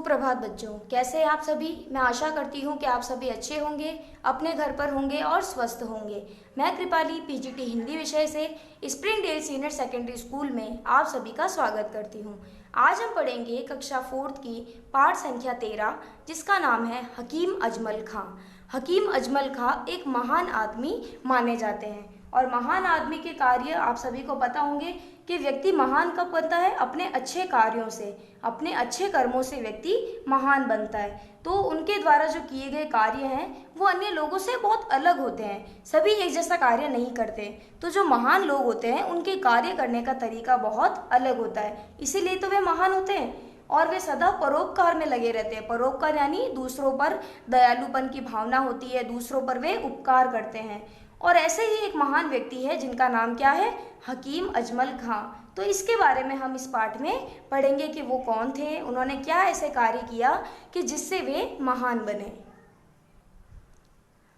सुप्रभात बच्चों, कैसे हैं आप सभी। मैं आशा करती हूँ कि आप सभी अच्छे होंगे, अपने घर पर होंगे और स्वस्थ होंगे। मैं कृपाली पीजीटी हिंदी विषय से स्प्रिंगडेल सीनियर सेकेंडरी स्कूल में आप सभी का स्वागत करती हूँ। आज हम पढ़ेंगे कक्षा 4 की पाठ संख्या 13, जिसका नाम है हकीम अजमल खां। हकीम अजमल खां एक महान आदमी माने जाते हैं और महान आदमी के कार्य आप सभी को पता होंगे कि व्यक्ति महान कब बनता है, अपने अच्छे कार्यों से, अपने अच्छे कर्मों से व्यक्ति महान बनता है। तो उनके द्वारा जो किए गए कार्य हैं वो अन्य लोगों से बहुत अलग होते हैं, सभी एक जैसा कार्य नहीं करते। तो जो महान लोग होते हैं उनके कार्य करने का तरीका बहुत अलग होता है, इसीलिए तो वे महान होते हैं। और वे सदा परोपकार में लगे रहते हैं। परोपकार यानी दूसरों पर दयालुपन की भावना होती है, दूसरों पर वे उपकार करते हैं। और ऐसे ही एक महान व्यक्ति है जिनका नाम क्या है, हकीम अजमल खां। तो इसके बारे में हम इस पाठ में पढ़ेंगे कि वो कौन थे, उन्होंने क्या ऐसे कार्य किया कि जिससे वे महान बने।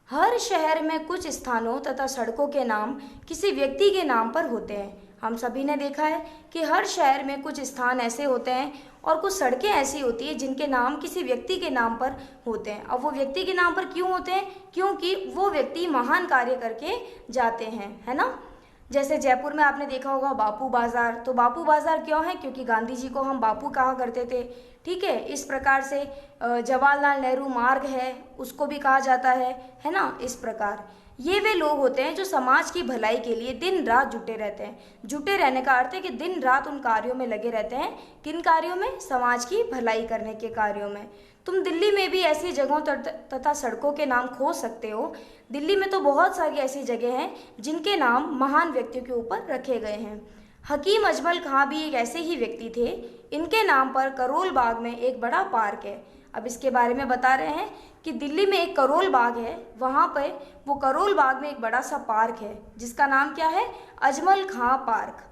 हर शहर में कुछ स्थानों तथा सड़कों के नाम किसी व्यक्ति के नाम पर होते हैं। हम सभी ने देखा है कि हर शहर में कुछ स्थान ऐसे होते हैं और कुछ सड़कें ऐसी होती है जिनके नाम किसी व्यक्ति के नाम पर होते हैं। अब वो व्यक्ति के नाम पर क्यों होते हैं, क्योंकि वो व्यक्ति महान कार्य करके जाते हैं, है ना। जैसे जयपुर में आपने देखा होगा बापू बाजार। तो बापू बाजार क्यों है, क्योंकि गांधी जी को हम बापू कहा करते थे। ठीक है, इस प्रकार से जवाहरलाल नेहरू मार्ग है, उसको भी कहा जाता है ना। इस प्रकार ये वे लोग होते हैं जो समाज की भलाई के लिए दिन रात जुटे रहते हैं। जुटे रहने का अर्थ है कि दिन रात उन कार्यों में लगे रहते हैं। किन कार्यों में, समाज की भलाई करने के कार्यों में। तुम दिल्ली में भी ऐसी जगहों तथा सड़कों के नाम खोज सकते हो। दिल्ली में तो बहुत सारी ऐसी जगह हैं जिनके नाम महान व्यक्तियों के ऊपर रखे गए हैं। हकीम अजमल खां भी एक ऐसे ही व्यक्ति थे। इनके नाम पर करोल बाग में एक बड़ा पार्क है। अब इसके बारे में बता रहे हैं कि दिल्ली में एक करोल बाग है, वहाँ पे वो करोल बाग में एक बड़ा सा पार्क है जिसका नाम क्या है, अजमल खां पार्क।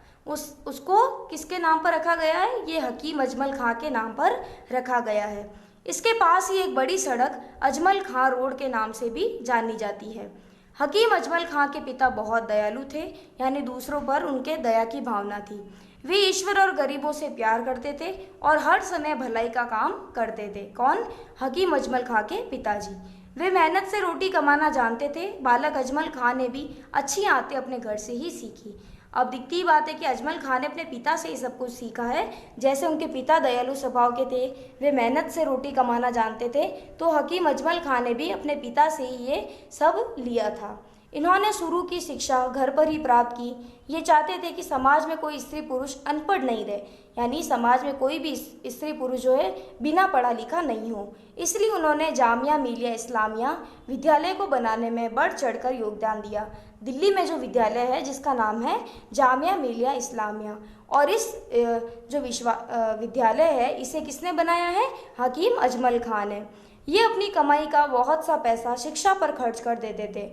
उसको किसके नाम पर रखा गया है, ये हकीम अजमल खां के नाम पर रखा गया है। इसके पास ही एक बड़ी सड़क अजमल खां रोड के नाम से भी जानी जाती है। हकीम अजमल खां के पिता बहुत दयालु थे, यानी दूसरों पर उनके दया की भावना थी। वे ईश्वर और गरीबों से प्यार करते थे और हर समय भलाई का काम करते थे। कौन, हकीम अजमल खां के पिताजी। वे मेहनत से रोटी कमाना जानते थे। बालक अजमल खां ने भी अच्छी आदतें अपने घर से ही सीखी। अब दिखती बात है कि अजमल खां ने अपने पिता से ही सब कुछ सीखा है। जैसे उनके पिता दयालु स्वभाव के थे, वे मेहनत से रोटी कमाना जानते थे, तो हकीम अजमल खां ने भी अपने पिता से ही ये सब लिया था। इन्होंने शुरू की शिक्षा घर पर ही प्राप्त की। ये चाहते थे कि समाज में कोई स्त्री पुरुष अनपढ़ नहीं रहे, यानी समाज में कोई भी स्त्री पुरुष जो है बिना पढ़ा लिखा नहीं हो। इसलिए उन्होंने जामिया मिलिया इस्लामिया विद्यालय को बनाने में बढ़ चढ़कर योगदान दिया। दिल्ली में जो विद्यालय है जिसका नाम है जामिया मिलिया इस्लामिया, और इस जो विद्यालय है इसे किसने बनाया है, हकीम अजमल खां ने। ये अपनी कमाई का बहुत सा पैसा शिक्षा पर खर्च कर देते थे।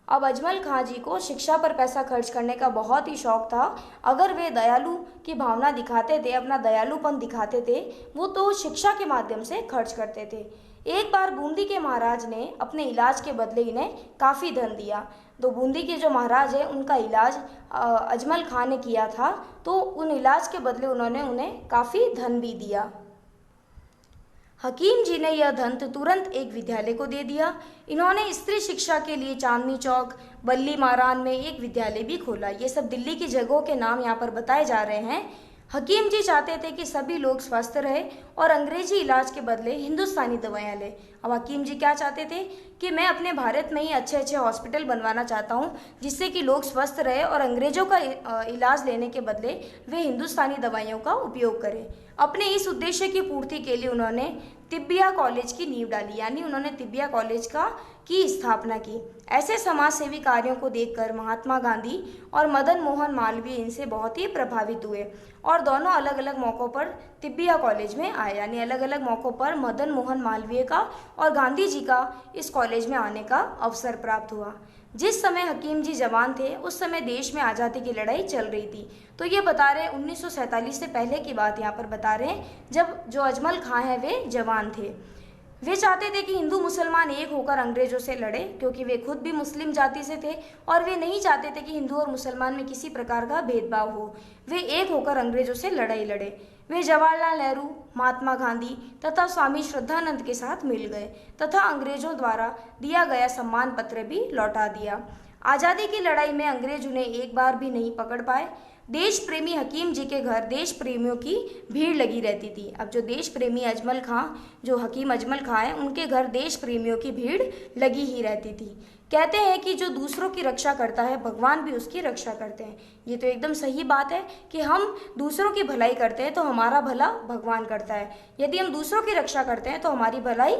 अब अजमल खां जी को शिक्षा पर पैसा खर्च करने का बहुत ही शौक था। अगर वे दयालु की भावना दिखाते थे, अपना दयालुपन दिखाते थे, वो तो शिक्षा के माध्यम से खर्च करते थे। एक बार बूंदी के महाराज ने अपने इलाज के बदले इन्हें काफ़ी धन दिया। तो बूंदी के जो महाराज है उनका इलाज अजमल खां ने किया था, तो उन इलाज के बदले उन्होंने उन्हें काफ़ी धन भी दिया। हकीम जी ने यह धन तुरंत एक विद्यालय को दे दिया। इन्होंने स्त्री शिक्षा के लिए चांदनी चौक, बल्ली मारान में एक विद्यालय भी खोला। ये सब दिल्ली की जगहों के नाम यहाँ पर बताए जा रहे हैं। हकीम जी चाहते थे कि सभी लोग स्वस्थ रहे और अंग्रेजी इलाज के बदले हिंदुस्तानी दवाइयाँ लें। अब हकीम जी क्या चाहते थे कि मैं अपने भारत में ही अच्छे अच्छे हॉस्पिटल बनवाना चाहता हूँ जिससे कि लोग स्वस्थ रहे और अंग्रेजों का इलाज लेने के बदले वे हिंदुस्तानी दवाइयों का उपयोग करें। अपने इस उद्देश्य की पूर्ति के लिए उन्होंने तिब्बिया कॉलेज की नींव डाली, यानी उन्होंने तिब्बिया कॉलेज की स्थापना की। ऐसे समाज सेवी कार्यों को देखकर महात्मा गांधी और मदन मोहन मालवीय इनसे बहुत ही प्रभावित हुए और दोनों अलग अलग मौक़ों पर तिब्बिया कॉलेज में आए, यानी अलग अलग मौक़ों पर मदन मोहन मालवीय का और गांधी जी का इस कॉलेज में आने का अवसर प्राप्त हुआ। जिस समय हकीम जी जवान थे उस समय देश में आज़ादी की लड़ाई चल रही थी। तो ये बता रहे हैं 1947 से पहले की बात यहाँ पर बता रहे हैं, जब जो अजमल खां है वे जवान थे। वे चाहते थे कि हिंदू मुसलमान एक होकर अंग्रेजों से लड़े, क्योंकि वे खुद भी मुस्लिम जाति से थे और वे नहीं चाहते थे कि हिंदू और मुसलमान में किसी प्रकार का भेदभाव हो। वे एक होकर अंग्रेजों से लड़ाई लड़े। वे जवाहरलाल नेहरू, महात्मा गांधी तथा स्वामी श्रद्धानंद के साथ मिल गए तथा अंग्रेजों द्वारा दिया गया सम्मान पत्र भी लौटा दिया। आज़ादी की लड़ाई में अंग्रेज उन्हें एक बार भी नहीं पकड़ पाए। देश प्रेमी हकीम जी के घर देश प्रेमियों की भीड़ लगी रहती थी। अब जो देश प्रेमी अजमल खां, जो हकीम अजमल खां हैं, उनके घर देश प्रेमियों की भीड़ लगी ही रहती थी। कहते हैं कि जो दूसरों की रक्षा करता है भगवान भी उसकी रक्षा करते हैं। ये तो एकदम सही बात है कि हम दूसरों की भलाई करते हैं तो हमारा भला भगवान करता है, यदि हम दूसरों की रक्षा करते हैं तो हमारी भलाई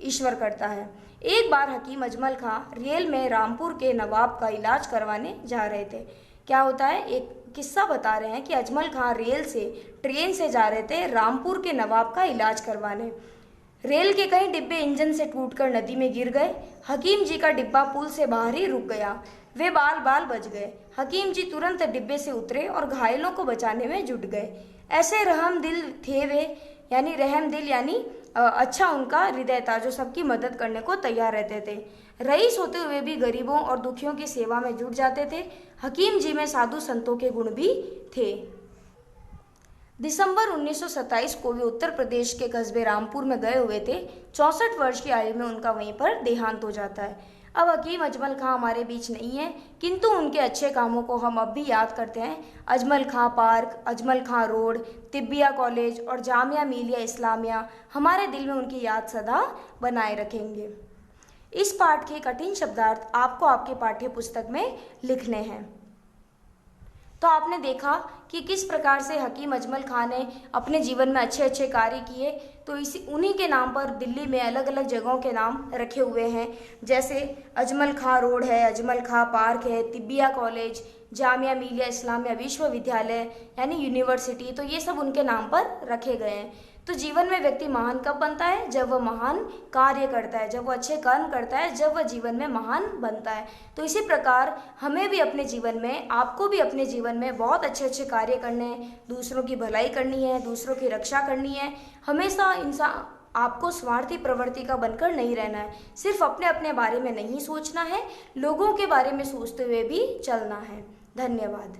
ईश्वर करता है। एक बार हकीम अजमल खां रेल में रामपुर के नवाब का इलाज करवाने जा रहे थे। क्या होता है, एक किस्सा बता रहे हैं कि अजमल खां ट्रेन से जा रहे थे रामपुर के नवाब का इलाज करवाने। रेल के कई डिब्बे इंजन से टूटकर नदी में गिर गए। हकीम जी का डिब्बा पुल से बाहर ही रुक गया। वे बाल बच गए। हकीम जी तुरंत डिब्बे से उतरे और घायलों को बचाने में जुट गए। ऐसे रहमदिल थे वे, यानी अच्छा उनका हृदय था जो सबकी मदद करने को तैयार रहते थे। रईस होते हुए भी गरीबों और दुखियों की सेवा में जुट जाते थे। हकीम जी में साधु संतों के गुण भी थे। दिसंबर 1927 को वे उत्तर प्रदेश के कस्बे रामपुर में गए हुए थे। 64 वर्ष की आयु में उनका वहीं पर देहांत हो जाता है। अब हकीम अजमल खां हमारे बीच नहीं है, किंतु उनके अच्छे कामों को हम अब भी याद करते हैं। अजमल खां पार्क, अजमल खां रोड, तिब्बिया कॉलेज और जामिया मिलिया इस्लामिया हमारे दिल में उनकी याद सदा बनाए रखेंगे। इस पाठ के कठिन शब्दार्थ आपको आपके पाठ्य पुस्तक में लिखने हैं। तो आपने देखा कि किस प्रकार से हकीम अजमल खां ने अपने जीवन में अच्छे अच्छे कार्य किए। तो उन्हीं के नाम पर दिल्ली में अलग अलग जगहों के नाम रखे हुए हैं, जैसे अजमल खां रोड है, अजमल खां पार्क है, तिब्बिया कॉलेज, जामिया मिलिया इस्लामिया विश्वविद्यालय यानी यूनिवर्सिटी, तो ये सब उनके नाम पर रखे गए हैं। तो जीवन में व्यक्ति महान कब बनता है? जब वह महान कार्य करता है, जब वह अच्छे कर्म करता है, जब वह जीवन में महान बनता है। तो इसी प्रकार हमें भी अपने जीवन में, आपको भी अपने जीवन में बहुत अच्छे अच्छे कार्य करने हैं, दूसरों की भलाई करनी है, दूसरों की रक्षा करनी है। हमेशा इंसान आपको स्वार्थी प्रवृत्ति का बनकर नहीं रहना है। सिर्फ अपने अपने बारे में नहीं सोचना है, लोगों के बारे में सोचते हुए भी चलना है। धन्यवाद।